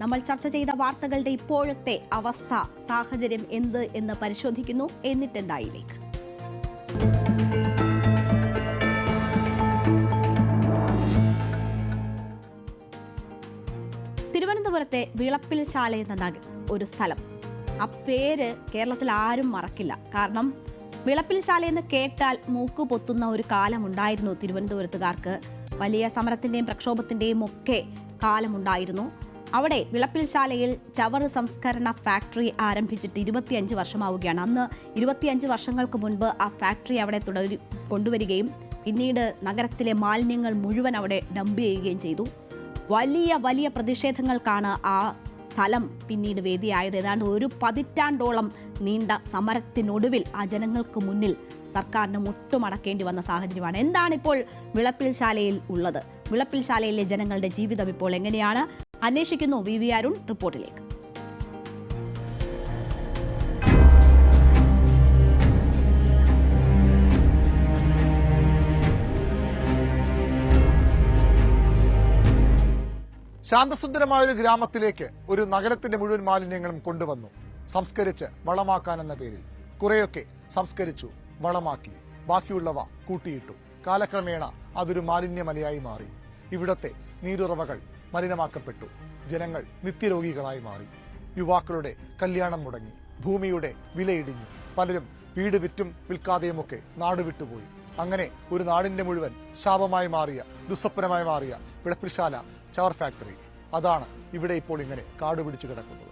നമ്മൾ ചർച്ച ചെയ്ത വാർത്തകളുടെ ഇപ്പോഴത്തെ അവസ്ഥ, സാഹചര്യം എന്ത് എന്ന് പരിശോധിക്കുന്നു. എന്നിട്ടെന്തായിലേക്ക് തിരുവനന്തപുരത്തെ വിളപ്പിൽ ശാല എന്ന ഒരു സ്ഥലം, ആ പേര് കേരളത്തിൽ ആരും മറക്കില്ല. കാരണം വിളപ്പിൽ ശാല എന്ന് കേട്ടാൽ മൂക്ക് പൊത്തുന്ന ഒരു കാലമുണ്ടായിരുന്നു തിരുവനന്തപുരത്തുകാർക്ക്. വലിയ സമരത്തിന്റെയും പ്രക്ഷോഭത്തിന്റെയും ഒക്കെ കാലമുണ്ടായിരുന്നു. അവിടെ വിളപ്പിൽ ശാലയിൽ ചവറ് സംസ്കരണ ഫാക്ടറി ആരംഭിച്ചിട്ട് 25 വർഷമാവുകയാണ്. അന്ന് 25 വർഷങ്ങൾക്ക് മുൻപ് ആ ഫാക്ടറി അവിടെ കൊണ്ടുവരികയും പിന്നീട് നഗരത്തിലെ മാലിന്യങ്ങൾ മുഴുവൻ അവിടെ ഡംപ് ചെയ്യുകയും ചെയ്തു. വലിയ വലിയ പ്രതിഷേധങ്ങൾക്കാണ് ആ സ്ഥലം പിന്നീട് വേദിയായത്. ഏതാണ്ട് ഒരു പതിറ്റാണ്ടോളം നീണ്ട സമരത്തിനൊടുവിൽ ആ ജനങ്ങൾക്ക് മുന്നിൽ സർക്കാരിന് മുട്ടുമടക്കേണ്ടി വന്ന സാഹചര്യമാണ്. എന്താണിപ്പോൾ വിളപ്പിൽ ശാലയിൽ ഉള്ളത്? വിളപ്പിൽ ശാലയിലെ ജനങ്ങളുടെ ജീവിതം ഇപ്പോൾ എങ്ങനെയാണ്? അന്വേഷിക്കുന്നു വി അരുൺ റിപ്പോർട്ടിലേക്ക്. ശാന്തസുന്ദരമായൊരു ഗ്രാമത്തിലേക്ക് ഒരു നഗരത്തിന്റെ മുഴുവൻ മാലിന്യങ്ങളും കൊണ്ടുവന്നു സംസ്കരിച്ച് വളമാക്കാനെന്ന പേരിൽ. കുറെയൊക്കെ സംസ്കരിച്ചു, വളമാക്കി, ബാക്കിയുള്ളവ കൂട്ടിയിട്ടു. കാലക്രമേണ അതൊരു മാലിന്യമലയായി മാറി. ഇവിടത്തെ നീരുറവകൾ മലിനമാക്കപ്പെട്ടു. ജനങ്ങൾ നിത്യരോഗികളായി മാറി. യുവാക്കളുടെ കല്യാണം മുടങ്ങി. ഭൂമിയുടെ വിലയിടിഞ്ഞു. പലരും വീട് വിറ്റും വിൽക്കാതെയുമൊക്കെ നാട് വിട്ടുപോയി. അങ്ങനെ ഒരു നാടിന്റെ മുഴുവൻ ശാപമായി മാറിയ, ദുസ്വപ്നമായി മാറിയ വിളപ്പിൽ ശാല ചവർ ഫാക്ടറി. അതാണ് ഇവിടെ ഇപ്പോൾ ഇങ്ങനെ കാടുപിടിച്ചു കിടക്കുന്നത്.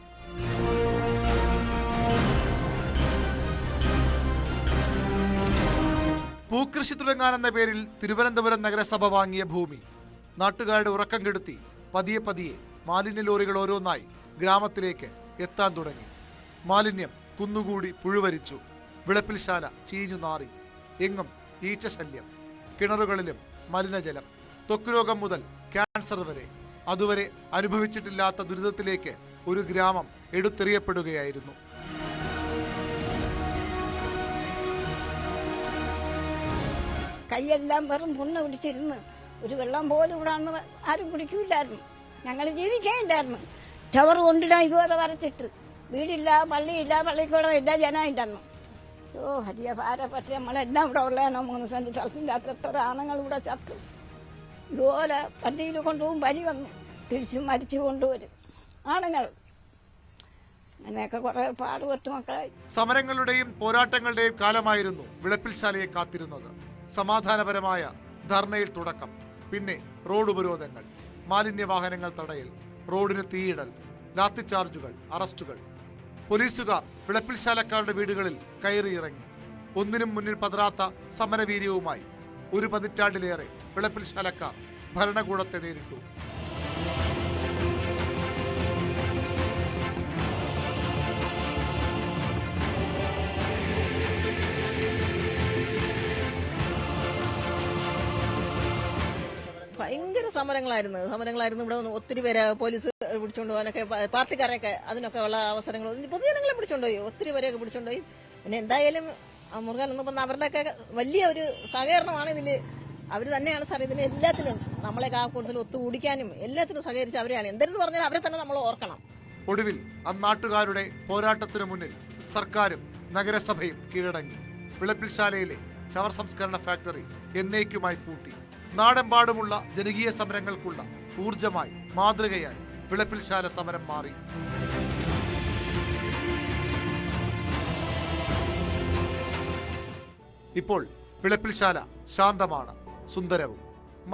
പൂക്കൃഷി തുടങ്ങാനെന്ന പേരിൽ തിരുവനന്തപുരം നഗരസഭ വാങ്ങിയ ഭൂമി നാട്ടുകാരുടെ ഉറക്കം കെടുത്തി പതിയെ പതിയെ മാലിന്യ ലോറികൾ ഓരോന്നായി ഗ്രാമത്തിലേക്ക് എത്താൻ തുടങ്ങി. മാലിന്യം കുന്നുകൂടി പുഴുവരിച്ചു. വിളപ്പിൽ ശാല ചീഞ്ഞു നാറി. എങ്ങും ഈച്ചശല്യം. കിണറുകളിലും മലിനജലം. ത്വക്ക് രോഗം മുതൽ ക്യാൻസർ വരെ. അതുവരെ അനുഭവിച്ചിട്ടില്ലാത്ത ദുരിതത്തിലേക്ക് ഒരു ഗ്രാമം എടുത്തെറിയപ്പെടുകയായിരുന്നു. കൈയെല്ലാം വെറും പുണ്ണ് പിടിച്ചിരുന്ന് ഒരു വെള്ളം പോലും ഇവിടെ അന്ന് ആരും കുടിക്കില്ലായിരുന്നു. ഞങ്ങൾ ജീവിക്കേണ്ടായിരുന്നു. ചവറ് കൊണ്ടിടാൻ ഇതുപോലെ വരച്ചിട്ട് വീടില്ല, പള്ളിയില്ല, പള്ളിക്കൂടം ഇല്ല, ജനമില്ലെന്നു. ഹരിയ ഭാരപ്പെട്ട നമ്മളെല്ലാം ഇവിടെ ഉള്ളതാണോ? 3 സെന്റ് സ്ഥലത്തില്ലാത്ത എത്ര ആണുങ്ങൾ ഇവിടെ ചത്തു. ഇതുപോലെ വണ്ടിയിൽ കൊണ്ടുപോകും, വരി വന്നു തിരിച്ചും മരിച്ചു കൊണ്ടുവരും ആണുങ്ങൾ. അങ്ങനെയൊക്കെ കുറെ പാടുപെട്ടു മക്കളായി. സമരങ്ങളുടെയും പോരാട്ടങ്ങളുടെയും കാലമായിരുന്നു വിളപ്പിൽ ശാലയെ കാത്തിരുന്നത്. സമാധാനപരമായ ധർണയിൽ തുടക്കം. പിന്നെ റോഡ് ഉപരോധങ്ങൾ, മാലിന്യ വാഹനങ്ങൾ തടയൽ, റോഡിന് തീയിടൽ, ലാത്തിചാർജുകൾ, അറസ്റ്റുകൾ. പോലീസുകാർ വിളപ്പിൽ ശാലക്കാരുടെ വീടുകളിൽ കയറിയിറങ്ങി. ഒന്നിനും മുന്നിൽ പതറാത്ത സമരവീര്യവുമായി 1 പതിറ്റാണ്ടിലേറെ വിളപ്പിൽ ശാലക്കാർ ഭരണകൂടത്തെ നേരിട്ടു. ഭയങ്കര സമരങ്ങളായിരുന്നു. ഇവിടെ ഒത്തിരി പേരെ പോലീസ് പിടിച്ചുകൊണ്ട് പോകാനൊക്കെ, പാർട്ടിക്കാരെയൊക്കെ അതിനൊക്കെ ഉള്ള അവസരങ്ങൾ പൊതുജനങ്ങളെ പിടിച്ചുകൊണ്ടുപോയി. ഒത്തിരി പേരെയൊക്കെ പിടിച്ചുകൊണ്ടുപോയി. പിന്നെ എന്തായാലും മുറുകാൻ എന്ന് പറഞ്ഞാൽ അവരുടെയൊക്കെ വലിയ ഒരു സഹകരണമാണ് ഇതിൽ. അവർ തന്നെയാണ് സാർ ഇതിന് എല്ലാത്തിനും നമ്മളെ കൂടുതൽ ഒത്തുകൂടിക്കാനും എല്ലാത്തിനും സഹകരിച്ച് അവരെയാണ്. എന്തെന്ന് പറഞ്ഞാൽ അവരെ തന്നെ നമ്മൾ ഓർക്കണം. ഒടുവിൽ അന്നാട്ടുകാരുടെ പോരാട്ടത്തിനു മുന്നിൽ സർക്കാരും നഗരസഭയും കീഴടങ്ങി. വിളപ്പിൽ ശാലയിലെ ചവർ സംസ്കരണ ഫാക്ടറി എന്നേക്കുമായി പൂട്ടി. നാടെമ്പാടുമുള്ള ജനകീയ സമരങ്ങൾക്കുള്ള ഊർജമായി, മാതൃകയായി വിളപ്പിൽ ശാല സമരം മാറി. ഇപ്പോൾ വിളപ്പിൽ ശാല ശാന്തമാണ്, സുന്ദരവും.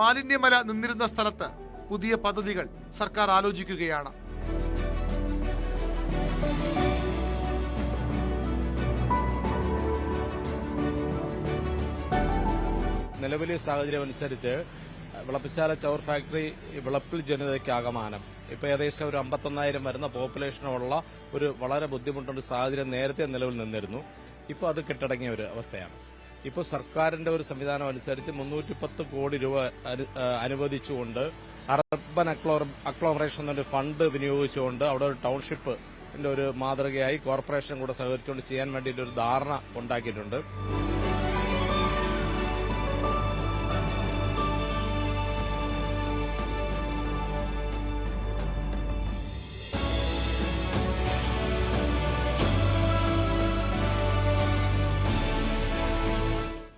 മാലിന്യമല നിന്നിരുന്ന സ്ഥലത്ത് പുതിയ പദ്ധതികൾ സർക്കാർ ആലോചിക്കുകയാണ്. നിലവിലെ സാഹചര്യം അനുസരിച്ച് വിളപ്പിൽശാല ചവർ ഫാക്ടറി വിളപ്പിൽ ജനതയ്ക്കാകമാനം ഇപ്പൊ ഏകദേശം ഒരു 51,000 വരുന്ന പോപ്പുലേഷനുള്ള ഒരു വളരെ ബുദ്ധിമുട്ടുള്ള സാഹചര്യം നേരത്തെ നിലവിൽ നിന്നിരുന്നു. ഇപ്പോൾ അത് കെട്ടടങ്ങിയ ഒരു അവസ്ഥയാണ്. ഇപ്പോൾ സർക്കാരിന്റെ ഒരു സംവിധാനം അനുസരിച്ച് 310 കോടി രൂപ അനുവദിച്ചുകൊണ്ട് അർബൻ അക്ലോമറേഷൻ എന്നൊരു ഫണ്ട് വിനിയോഗിച്ചുകൊണ്ട് അവിടെ ഒരു ടൗൺഷിപ്പ് ഒരു മാതൃകയായി കോർപ്പറേഷൻ കൂടെ സഹകരിച്ചുകൊണ്ട് ചെയ്യാൻ വേണ്ടിയിട്ട് ഒരു ധാരണ ഉണ്ടാക്കിയിട്ടുണ്ട്.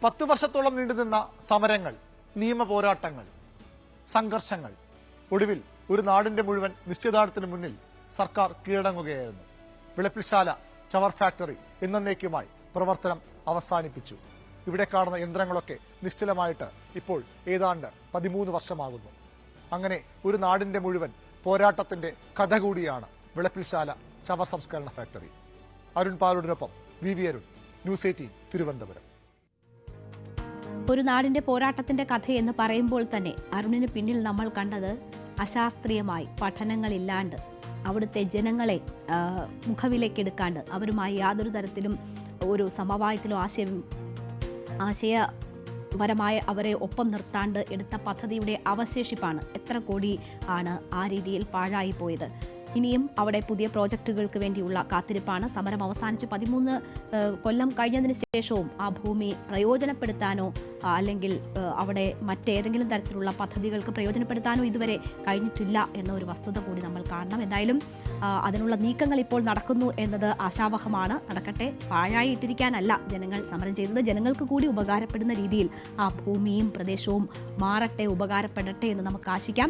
10 വർഷത്തോളം നീണ്ടുനിന്ന സമരങ്ങൾ, നിയമ പോരാട്ടങ്ങൾ, സംഘർഷങ്ങൾ, ഒടുവിൽ ഒരു നാടിന്റെ മുഴുവൻ നിശ്ചയദാർഢ്യത്തിന് മുന്നിൽ സർക്കാർ കീഴടങ്ങുകയായിരുന്നു. വിളപ്പിൽശാല ചവർ ഫാക്ടറി എന്നേക്കുമായി പ്രവർത്തനം അവസാനിപ്പിച്ചു. ഇവിടെ കാണുന്ന യന്ത്രങ്ങളൊക്കെ നിശ്ചലമായിട്ട് ഇപ്പോൾ ഏതാണ്ട് 13 വർഷമാകുന്നു. അങ്ങനെ ഒരു നാടിന്റെ മുഴുവൻ പോരാട്ടത്തിന്റെ കഥ കൂടിയാണ് വിളപ്പിൽശാല ചവർ സംസ്കരണ ഫാക്ടറി. അരുൺ പാലോടിനൊപ്പം വി അരുൺ, ന്യൂസ് 18 തിരുവനന്തപുരം. ഒരു നാടിന്റെ പോരാട്ടത്തിന്റെ കഥ എന്ന് പറയുമ്പോൾ തന്നെ അരുണിന് പിന്നിൽ നമ്മൾ കണ്ടത് അശാസ്ത്രീയമായി പഠനങ്ങളില്ലാണ്ട് അവിടുത്തെ ജനങ്ങളെ മുഖവിലേക്കെടുക്കാണ്ട് അവരുമായി യാതൊരു തരത്തിലും ഒരു സമവായത്തിലോ ആശയപരമായ അവരെ ഒപ്പം നിർത്താണ്ട് എടുത്ത പദ്ധതിയുടെ അവശേഷിപ്പാണ്. എത്ര കോടി ആണ് ആ രീതിയിൽ പാഴായി പോയത്. ഇനിയും അവിടെ പുതിയ പ്രോജക്റ്റുകൾക്ക് വേണ്ടിയുള്ള കാത്തിരിപ്പാണ്. സമരം അവസാനിച്ച് 13 കൊല്ലം കഴിഞ്ഞതിന് ശേഷവും ആ ഭൂമി പ്രയോജനപ്പെടുത്താനോ അല്ലെങ്കിൽ അവിടെ മറ്റേതെങ്കിലും തരത്തിലുള്ള പദ്ധതികൾക്ക് പ്രയോജനപ്പെടുത്താനോ ഇതുവരെ കഴിഞ്ഞിട്ടില്ല എന്ന ഒരു വസ്തുത കൂടി നമ്മൾ കാണണം. എന്തായാലും അതിനുള്ള നീക്കങ്ങൾ ഇപ്പോൾ നടക്കുന്നു എന്നത് ആശാവഹമാണ്. നടക്കട്ടെ. പാഴായി ഇട്ടിരിക്കാനല്ല ജനങ്ങൾ സമരം ചെയ്തത്. ജനങ്ങൾക്ക് കൂടി ഉപകാരപ്പെടുന്ന രീതിയിൽ ആ ഭൂമിയും പ്രദേശവും മാറട്ടെ, ഉപകാരപ്പെടട്ടെ എന്ന് നമുക്ക് ആശിക്കാം.